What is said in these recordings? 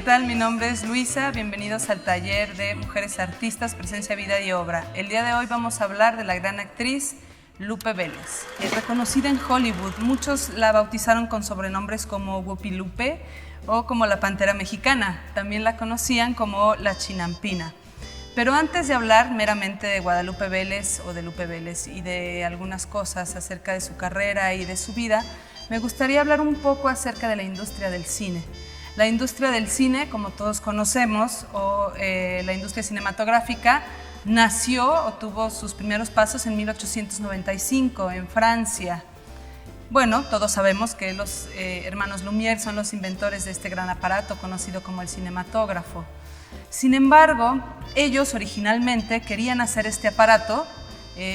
tal? Mi nombre es Luisa, bienvenidos al taller de Mujeres Artistas, Presencia, Vida y Obra. El día de hoy vamos a hablar de la gran actriz Lupe Vélez. Es reconocida en Hollywood, muchos la bautizaron con sobrenombres como Whoopi Lupe o como la Pantera Mexicana, también la conocían como la Chinampina. Pero antes de hablar meramente de Guadalupe Vélez o de Lupe Vélez y de algunas cosas acerca de su carrera y de su vida, me gustaría hablar un poco acerca de la industria del cine. La industria del cine, como todos conocemos, o la industria cinematográfica, nació o tuvo sus primeros pasos en 1895 en Francia. Bueno, todos sabemos que los hermanos Lumière son los inventores de este gran aparato conocido como el cinematógrafo. Sin embargo, ellos originalmente querían hacer este aparato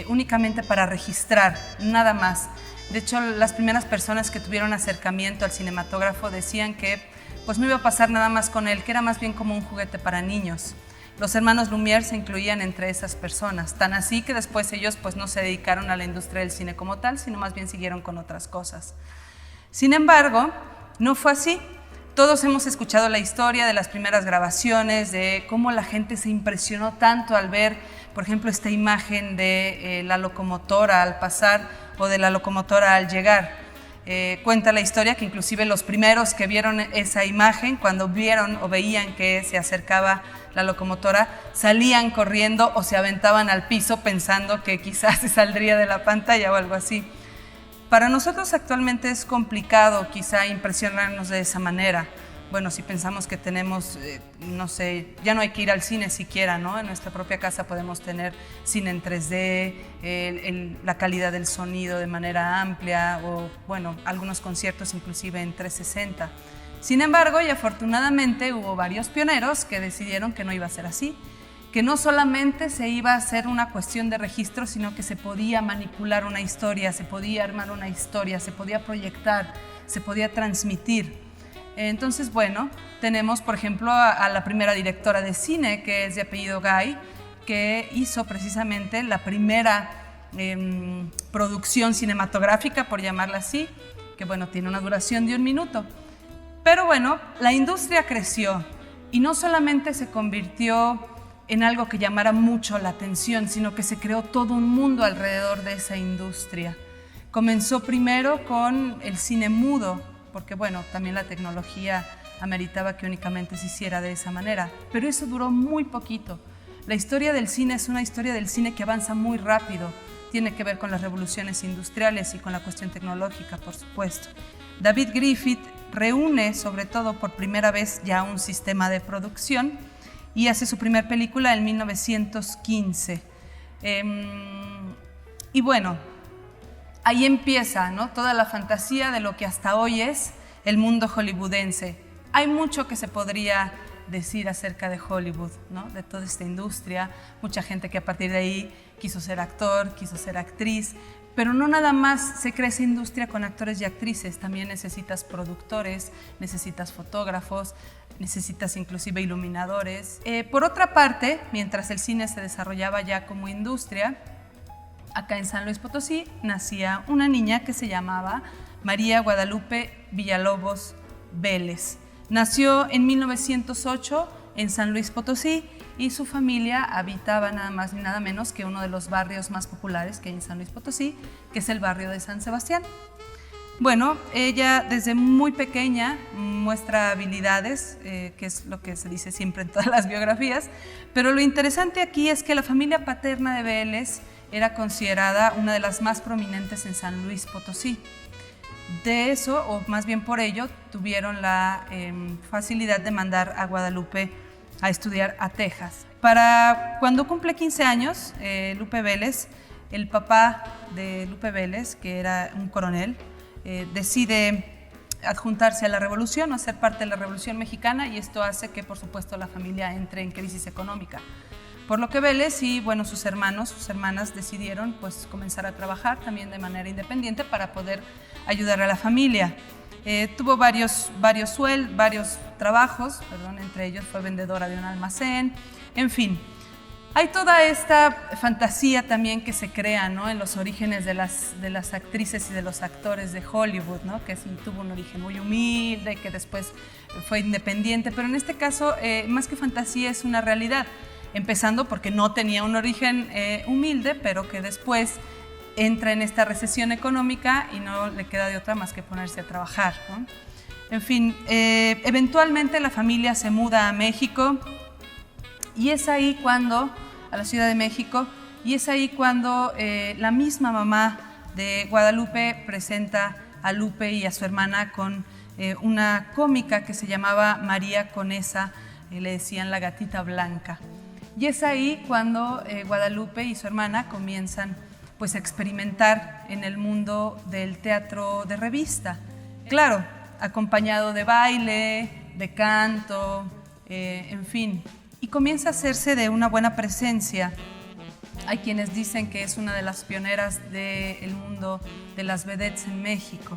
únicamente para registrar, nada más. De hecho, las primeras personas que tuvieron acercamiento al cinematógrafo decían que pues no iba a pasar nada más con él, que era más bien como un juguete para niños. Los hermanos Lumière se incluían entre esas personas, tan así que después ellos pues no se dedicaron a la industria del cine como tal, sino más bien siguieron con otras cosas. Sin embargo, no fue así. Todos hemos escuchado la historia de las primeras grabaciones, de cómo la gente se impresionó tanto al ver, por ejemplo, esta imagen de la locomotora al pasar o de la locomotora al llegar. Cuenta la historia que inclusive los primeros que vieron esa imagen, cuando vieron o veían que se acercaba la locomotora, salían corriendo o se aventaban al piso pensando que quizás se saldría de la pantalla o algo así. Para nosotros actualmente es complicado quizá impresionarnos de esa manera. Bueno, si pensamos que tenemos, no sé, ya no hay que ir al cine siquiera, ¿no? En nuestra propia casa podemos tener cine en 3D, la calidad del sonido de manera amplia o, bueno, algunos conciertos inclusive en 360. Sin embargo, y afortunadamente hubo varios pioneros que decidieron que no iba a ser así, que no solamente se iba a hacer una cuestión de registro, sino que se podía manipular una historia, se podía armar una historia, se podía proyectar, se podía transmitir. Entonces, bueno, tenemos por ejemplo a la primera directora de cine, que es de apellido Guy, que hizo precisamente la primera producción cinematográfica, por llamarla así, que bueno, tiene una duración de 1 minuto. Pero bueno, la industria creció y no solamente se convirtió en algo que llamara mucho la atención, sino que se creó todo un mundo alrededor de esa industria. Comenzó primero con el cine mudo, porque bueno, también la tecnología ameritaba que únicamente se hiciera de esa manera, pero eso duró muy poquito. La historia del cine es una historia del cine que avanza muy rápido, tiene que ver con las revoluciones industriales y con la cuestión tecnológica, por supuesto. David Griffith reúne, sobre todo por primera vez, ya un sistema de producción y hace su primera película en 1915. Y bueno, ahí empieza, ¿no?, toda la fantasía de lo que hasta hoy es el mundo hollywoodense. Hay mucho que se podría decir acerca de Hollywood, ¿no?, de toda esta industria. Mucha gente que a partir de ahí quiso ser actor, quiso ser actriz, pero no nada más se crea esa industria con actores y actrices, también necesitas productores, necesitas fotógrafos, necesitas inclusive iluminadores. Por otra parte, mientras el cine se desarrollaba ya como industria, acá en San Luis Potosí nacía una niña que se llamaba María Guadalupe Villalobos Vélez. Nació en 1908 en San Luis Potosí y su familia habitaba nada más ni nada menos que uno de los barrios más populares que hay en San Luis Potosí, que es el barrio de San Sebastián. Bueno, ella desde muy pequeña muestra habilidades, que es lo que se dice siempre en todas las biografías, pero lo interesante aquí es que la familia paterna de Vélez era considerada una de las más prominentes en San Luis Potosí. De eso, o más bien por ello, tuvieron la facilidad de mandar a Guadalupe a estudiar a Texas. Para cuando cumple 15 años, Lupe Vélez, el papá de Lupe Vélez, que era un coronel, decide adjuntarse a la revolución o ser parte de la Revolución Mexicana, y esto hace que, por supuesto, la familia entre en crisis económica. Por lo que Vélez y bueno, sus hermanas decidieron pues comenzar a trabajar también de manera independiente para poder ayudar a la familia. Tuvo varios trabajos, entre ellos fue vendedora de un almacén, en fin. Hay toda esta fantasía también que se crea, ¿no?, en los orígenes de las actrices y de los actores de Hollywood, ¿no?, que tuvo un origen muy humilde, que después fue independiente, pero en este caso, más que fantasía, es una realidad, empezando porque no tenía un origen humilde, pero que después entra en esta recesión económica y no le queda de otra más que ponerse a trabajar, ¿no? En fin, eventualmente la familia se muda a México, y es ahí cuando, a la Ciudad de México, y es ahí cuando la misma mamá de Guadalupe presenta a Lupe y a su hermana con una cómica que se llamaba María Conesa, le decían la gatita blanca. Y es ahí cuando Guadalupe y su hermana comienzan pues a experimentar en el mundo del teatro de revista. Claro, acompañado de baile, de canto, en fin, y comienza a hacerse de una buena presencia. Hay quienes dicen que es una de las pioneras del mundo de las vedettes en México.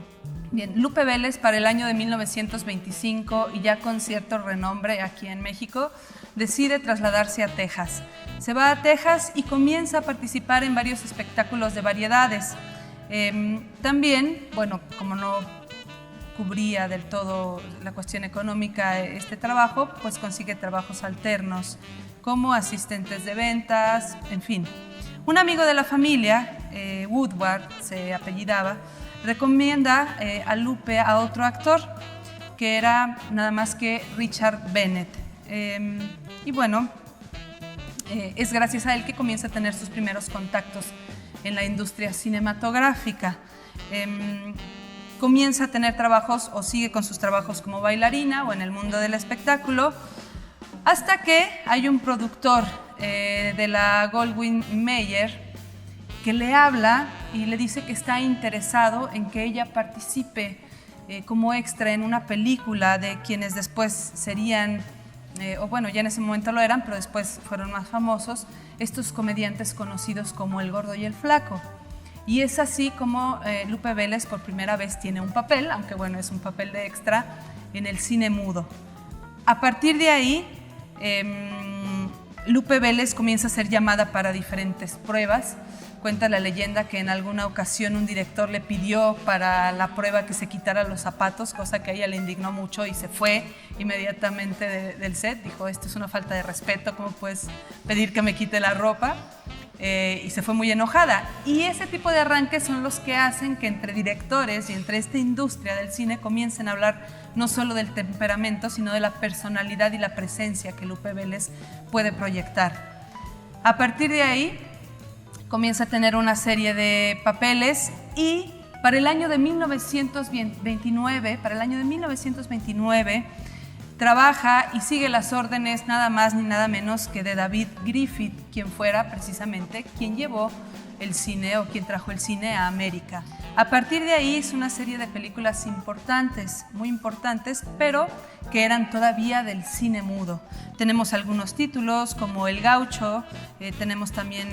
Bien, Lupe Vélez, para el año de 1925, y ya con cierto renombre aquí en México, decide trasladarse a Texas. Se va a Texas y comienza a participar en varios espectáculos de variedades. También, bueno, como no cubría del todo la cuestión económica este trabajo, pues consigue trabajos alternos como asistentes de ventas, en fin. Un amigo de la familia, Woodward se apellidaba, recomienda a Lupe a otro actor, que era nada más que Richard Bennett. Y bueno, es gracias a él que comienza a tener sus primeros contactos en la industria cinematográfica. Comienza a tener trabajos o sigue con sus trabajos como bailarina o en el mundo del espectáculo, hasta que hay un productor de la Goldwyn Mayer que le habla y le dice que está interesado en que ella participe como extra en una película de quienes después serían, o bueno, ya en ese momento lo eran, pero después fueron más famosos, estos comediantes conocidos como El Gordo y el Flaco. Y es así como Lupe Vélez por primera vez tiene un papel, aunque bueno, es un papel de extra, en el cine mudo. A partir de ahí, Lupe Vélez comienza a ser llamada para diferentes pruebas. Cuenta la leyenda que en alguna ocasión un director le pidió para la prueba que se quitara los zapatos, cosa que a ella le indignó mucho y se fue inmediatamente del set. Dijo, esto es una falta de respeto, ¿cómo puedes pedir que me quite la ropa? Y se fue muy enojada. Y ese tipo de arranques son los que hacen que entre directores y entre esta industria del cine comiencen a hablar no solo del temperamento, sino de la personalidad y la presencia que Lupe Vélez puede proyectar. A partir de ahí comienza a tener una serie de papeles y para el año de 1929, trabaja y sigue las órdenes nada más ni nada menos que de David Griffith, quien fuera precisamente quien llevó el cine o quien trajo el cine a América. A partir de ahí hizo una serie de películas importantes, muy importantes, pero que eran todavía del cine mudo. Tenemos algunos títulos como El Gaucho, tenemos también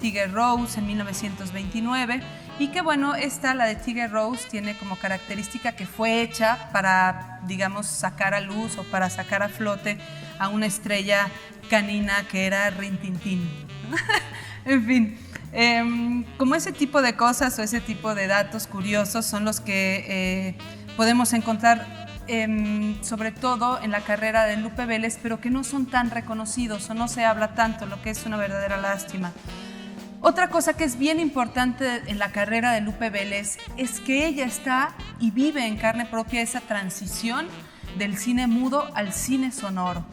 Tiger Rose en 1929, y que bueno, la de Tiger Rose, tiene como característica que fue hecha para, digamos, sacar a luz o para sacar a flote a una estrella canina que era Rin Tin Tin. En fin. Como ese tipo de cosas o ese tipo de datos curiosos son los que podemos encontrar sobre todo en la carrera de Lupe Vélez, pero que no son tan reconocidos o no se habla tanto, lo que es una verdadera lástima. Otra cosa que es bien importante en la carrera de Lupe Vélez es que ella está y vive en carne propia esa transición del cine mudo al cine sonoro.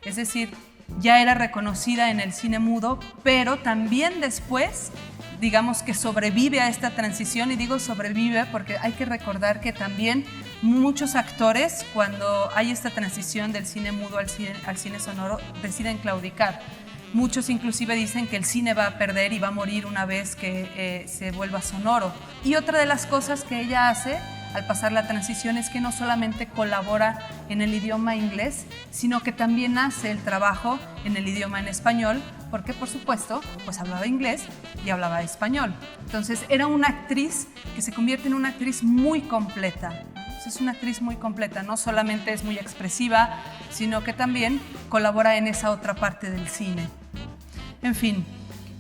Es decir, ya era reconocida en el cine mudo, pero también después, digamos que sobrevive a esta transición, y digo sobrevive porque hay que recordar que también muchos actores, cuando hay esta transición del cine mudo al cine sonoro, deciden claudicar. Muchos inclusive dicen que el cine va a perder y va a morir una vez que se vuelva sonoro. Y otra de las cosas que ella hace al pasar la transición es que no solamente colabora en el idioma inglés, sino que también hace el trabajo en el idioma en español, porque por supuesto, pues hablaba inglés y hablaba español. Entonces era una actriz que se convierte en una actriz muy completa. Es una actriz muy completa, no solamente es muy expresiva, sino que también colabora en esa otra parte del cine. En fin,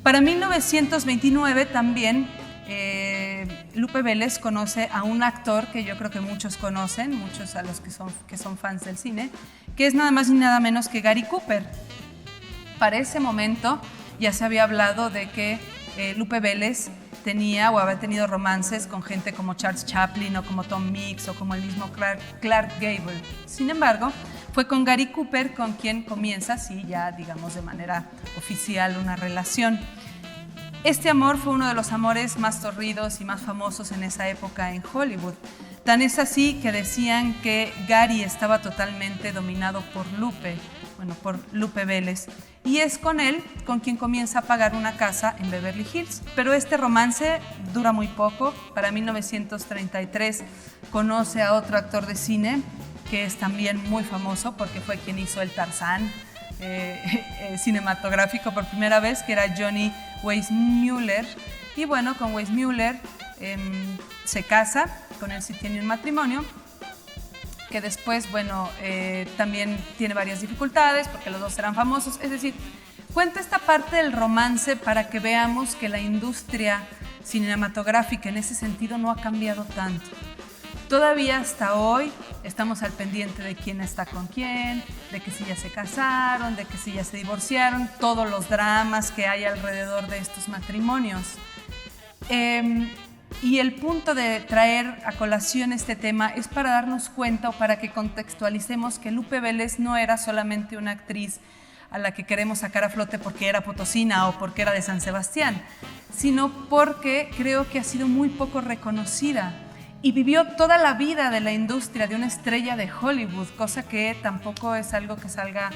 para 1929 también Lupe Vélez conoce a un actor que yo creo que muchos conocen, muchos a los que son fans del cine, que es nada más ni nada menos que Gary Cooper. Para ese momento ya se había hablado de que Lupe Vélez tenía o había tenido romances con gente como Charles Chaplin o como Tom Mix o como el mismo Clark Gable. Sin embargo, fue con Gary Cooper con quien comienza, sí, ya digamos de manera oficial, una relación. Este amor fue uno de los amores más torridos y más famosos en esa época en Hollywood. Tan es así que decían que Gary estaba totalmente dominado por Lupe Vélez. Y es con él con quien comienza a pagar una casa en Beverly Hills. Pero este romance dura muy poco. Para 1933 conoce a otro actor de cine que es también muy famoso porque fue quien hizo el Tarzán cinematográfico por primera vez, que era Johnny Weissmuller. Y bueno, con Weissmuller se casa, con él sí tiene un matrimonio, que después, bueno, también tiene varias dificultades porque los dos eran famosos. Es decir, cuenta esta parte del romance para que veamos que la industria cinematográfica en ese sentido no ha cambiado tanto. Todavía hasta hoy estamos al pendiente de quién está con quién, de que si ya se casaron, de que si ya se divorciaron, todos los dramas que hay alrededor de estos matrimonios. Y el punto de traer a colación este tema es para darnos cuenta o para que contextualicemos que Lupe Vélez no era solamente una actriz a la que queremos sacar a flote porque era potosina o porque era de San Sebastián, sino porque creo que ha sido muy poco reconocida y vivió toda la vida de la industria de una estrella de Hollywood, cosa que tampoco es algo que salga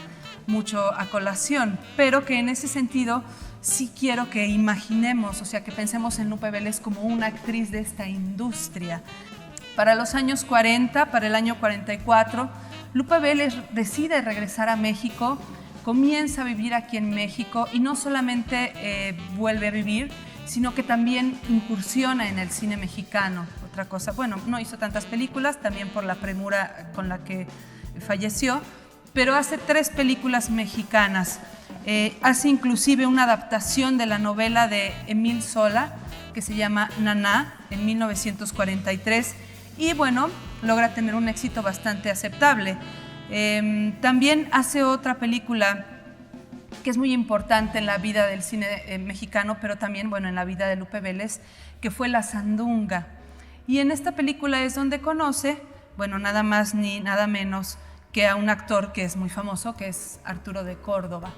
mucho a colación, pero que en ese sentido sí quiero que imaginemos, o sea, que pensemos en Lupe Vélez como una actriz de esta industria. Para los años 40, para el año 44, Lupe Vélez decide regresar a México, comienza a vivir aquí en México y no solamente vuelve a vivir, sino que también incursiona en el cine mexicano. Otra cosa, bueno, no hizo tantas películas, también por la premura con la que falleció, pero hace 3 películas mexicanas. Hace inclusive una adaptación de la novela de Émile Zola, que se llama Naná, en 1943, y bueno, logra tener un éxito bastante aceptable. También hace otra película que es muy importante en la vida del cine mexicano, pero también, bueno, en la vida de Lupe Vélez, que fue La Sandunga. Y en esta película es donde conoce, bueno, nada más ni nada menos que a un actor que es muy famoso, que es Arturo de Córdoba.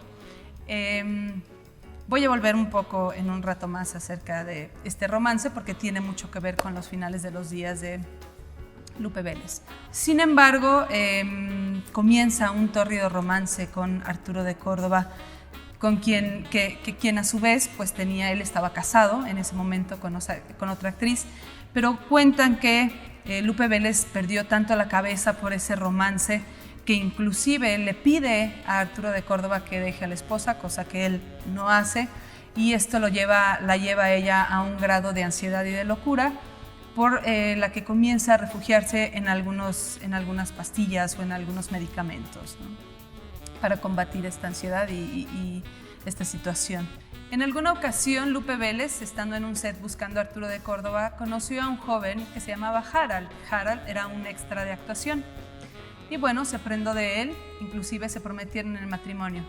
Voy a volver un poco en un rato más acerca de este romance porque tiene mucho que ver con los finales de los días de Lupe Vélez. Sin embargo, comienza un tórrido romance con Arturo de Córdoba, con quien a su vez pues él estaba casado en ese momento con otra actriz, pero cuentan que Lupe Vélez perdió tanto la cabeza por ese romance que inclusive le pide a Arturo de Córdoba que deje a la esposa, cosa que él no hace, y esto la lleva a ella a un grado de ansiedad y de locura, por la que comienza a refugiarse en algunas pastillas o en algunos medicamentos, ¿no?, para combatir esta ansiedad y esta situación. En alguna ocasión, Lupe Vélez, estando en un set buscando a Arturo de Córdoba, conoció a un joven que se llamaba Harald. Harald era un extra de actuación. Y bueno, se prendó de él, inclusive se prometieron en el matrimonio.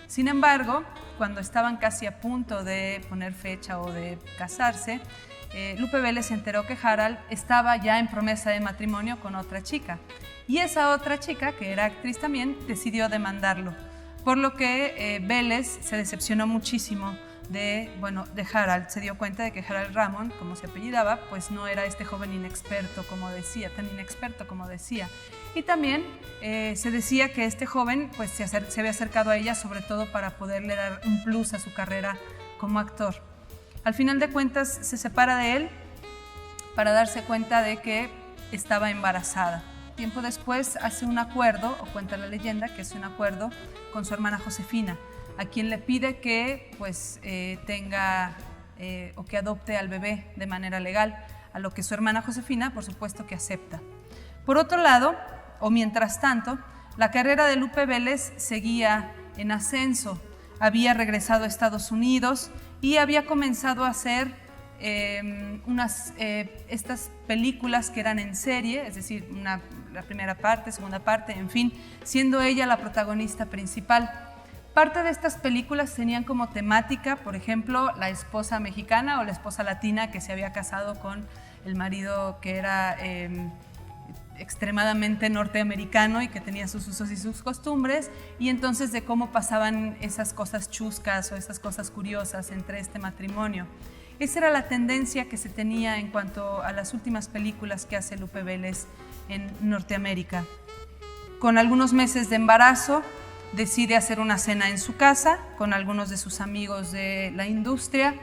Sin embargo, cuando estaban casi a punto de poner fecha o de casarse, Lupe Vélez se enteró que Harald estaba ya en promesa de matrimonio con otra chica. Y esa otra chica, que era actriz también, decidió demandarlo. Por lo que Vélez se decepcionó muchísimo de Harald. Se dio cuenta de que Harald Ramón, como se apellidaba, pues no era este joven inexperto como decía, tan inexperto como decía. Y también se decía que este joven pues se había acercado a ella sobre todo para poderle dar un plus a su carrera como actor. Al final de cuentas se separa de él para darse cuenta de que estaba embarazada. Tiempo después hace un acuerdo, o cuenta la leyenda que hace un acuerdo con su hermana Josefina, a quien le pide que pues tenga o que adopte al bebé de manera legal, a lo que su hermana Josefina por supuesto que acepta. Por otro lado, o mientras tanto, la carrera de Lupe Vélez seguía en ascenso. había regresado a Estados Unidos y había comenzado a hacer estas películas que eran en serie, es decir, la primera parte, segunda parte, en fin, siendo ella la protagonista principal. Parte de estas películas tenían como temática, por ejemplo, la esposa mexicana o la esposa latina que se había casado con el marido que era extremadamente norteamericano y que tenía sus usos y sus costumbres, y entonces de cómo pasaban esas cosas chuscas o esas cosas curiosas entre este matrimonio. Esa era la tendencia que se tenía en cuanto a las últimas películas que hace Lupe Vélez en Norteamérica. Con algunos meses de embarazo, decide hacer una cena en su casa con algunos de sus amigos de la industria.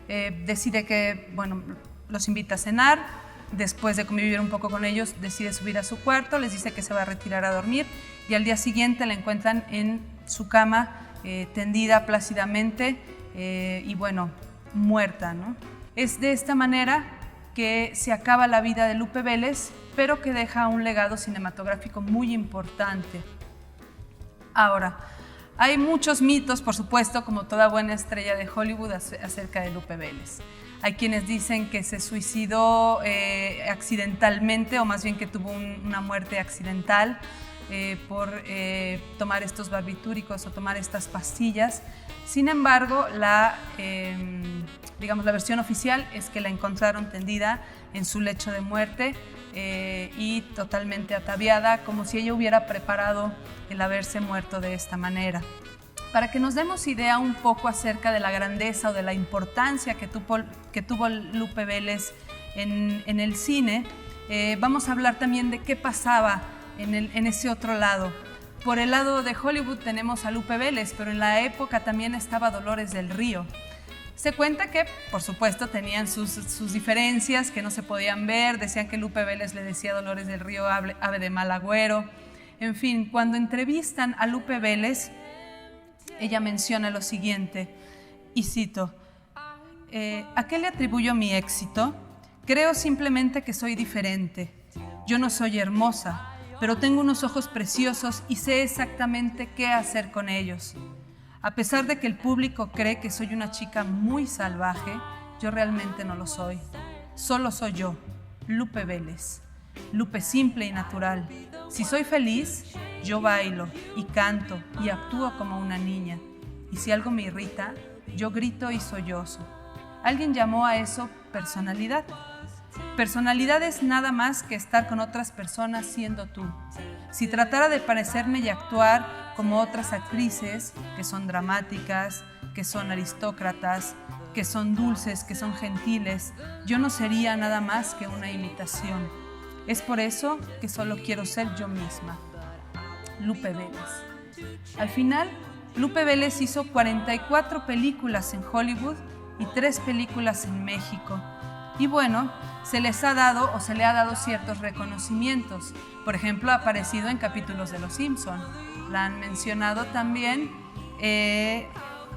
Decide que, bueno, los invita a cenar. Después de convivir un poco con ellos, decide subir a su cuarto, les dice que se va a retirar a dormir y al día siguiente la encuentran en su cama, tendida plácidamente y bueno, muerta, ¿no? Es de esta manera que se acaba la vida de Lupe Vélez, pero que deja un legado cinematográfico muy importante. Ahora, hay muchos mitos, por supuesto, como toda buena estrella de Hollywood, acerca de Lupe Vélez. Hay quienes dicen que se suicidó accidentalmente, o más bien que tuvo una muerte accidental por tomar estos barbitúricos o tomar estas pastillas. Sin embargo, la versión oficial es que la encontraron tendida en su lecho de muerte y totalmente ataviada, como si ella hubiera preparado el haberse muerto de esta manera. Para que nos demos idea un poco acerca de la grandeza o de la importancia que tuvo Lupe Vélez en el cine, vamos a hablar también de qué pasaba en ese otro lado. Por el lado de Hollywood tenemos a Lupe Vélez, pero en la época también estaba Dolores del Río. Se cuenta que, por supuesto, tenían sus diferencias que no se podían ver. Decían que Lupe Vélez le decía a Dolores del Río ave de mal agüero. En fin, cuando entrevistan a Lupe Vélez, ella menciona lo siguiente, y cito: ¿a qué le atribuyo mi éxito? Creo simplemente que soy diferente. Yo no soy hermosa, pero tengo unos ojos preciosos y sé exactamente qué hacer con ellos. A pesar de que el público cree que soy una chica muy salvaje, yo realmente no lo soy. Solo soy yo, Lupe Vélez. Lupe simple y natural. Si soy feliz, yo bailo y canto y actúo como una niña. Y si algo me irrita, yo grito y sollozo. Alguien llamó a eso personalidad. Personalidad es nada más que estar con otras personas siendo tú. Si tratara de parecerme y actuar como otras actrices, que son dramáticas, que son aristócratas, que son dulces, que son gentiles, yo no sería nada más que una imitación. Es por eso que solo quiero ser yo misma. Lupe Vélez. Al final, Lupe Vélez hizo 44 películas en Hollywood y 3 películas en México. Y bueno, se le ha dado ciertos reconocimientos. Por ejemplo, ha aparecido en capítulos de Los Simpson. La han mencionado también.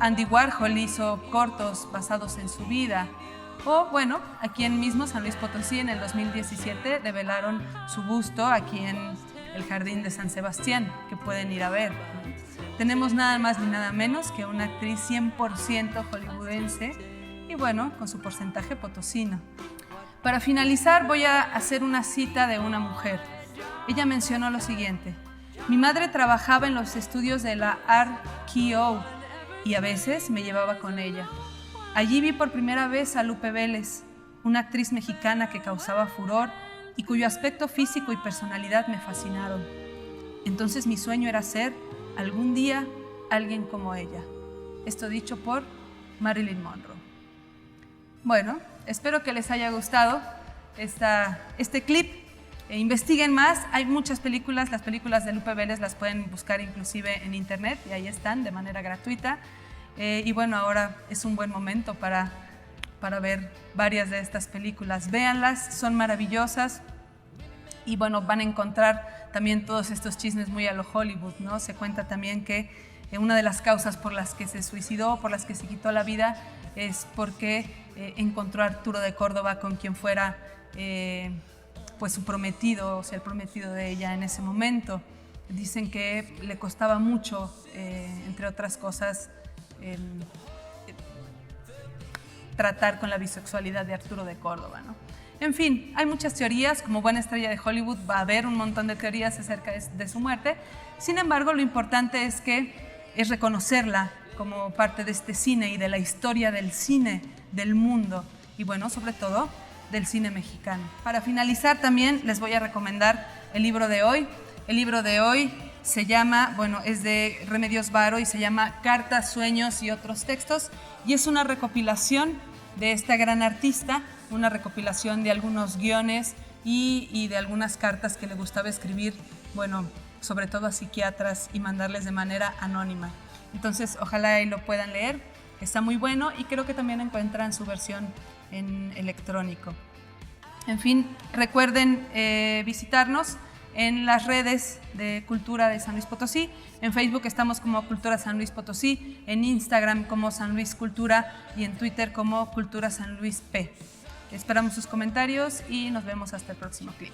Andy Warhol hizo cortos basados en su vida. O bueno, aquí en mismo San Luis Potosí en el 2017 develaron su busto aquí en el Jardín de San Sebastián, que pueden ir a ver. Tenemos nada más ni nada menos que una actriz 100% hollywoodense y bueno, con su porcentaje potosino. Para finalizar voy a hacer una cita de una mujer. Ella mencionó lo siguiente: mi madre trabajaba en los estudios de la RKO y a veces me llevaba con ella. Allí vi por primera vez a Lupe Vélez, una actriz mexicana que causaba furor y cuyo aspecto físico y personalidad me fascinaron. Entonces mi sueño era ser, algún día, alguien como ella. Esto dicho por Marilyn Monroe. Bueno, espero que les haya gustado este clip. Investiguen más, hay muchas películas, las películas de Lupe Vélez las pueden buscar inclusive en internet y ahí están de manera gratuita. Y bueno, ahora es un buen momento para ver varias de estas películas. Véanlas, son maravillosas y bueno, van a encontrar también todos estos chismes muy a lo Hollywood, ¿no? Se cuenta también que una de las causas por las que se suicidó, por las que se quitó la vida, es porque encontró a Arturo de Córdoba, con quien fuera pues su prometido, o sea, el prometido de ella en ese momento. Dicen que le costaba mucho, entre otras cosas, tratar con la bisexualidad de Arturo de Córdoba, ¿no? En fin, hay muchas teorías. Como buena estrella de Hollywood va a haber un montón de teorías acerca de su muerte. Sin embargo, lo importante es reconocerla como parte de este cine y de la historia del cine del mundo y, bueno, sobre todo del cine mexicano. Para finalizar, también les voy a recomendar el libro de hoy. El libro de hoy se llama, bueno, es de Remedios Varo y se llama Cartas, Sueños y otros textos, y es una recopilación de esta gran artista, una recopilación de algunos guiones y de algunas cartas que le gustaba escribir, bueno, sobre todo a psiquiatras, y mandarles de manera anónima. Entonces, ojalá ahí lo puedan leer. Está muy bueno y creo que también encuentran su versión en electrónico. En fin, recuerden visitarnos en las redes de Cultura de San Luis Potosí. En Facebook estamos como Cultura San Luis Potosí, en Instagram como San Luis Cultura y en Twitter como Cultura San Luis P. Esperamos sus comentarios y nos vemos hasta el próximo clip.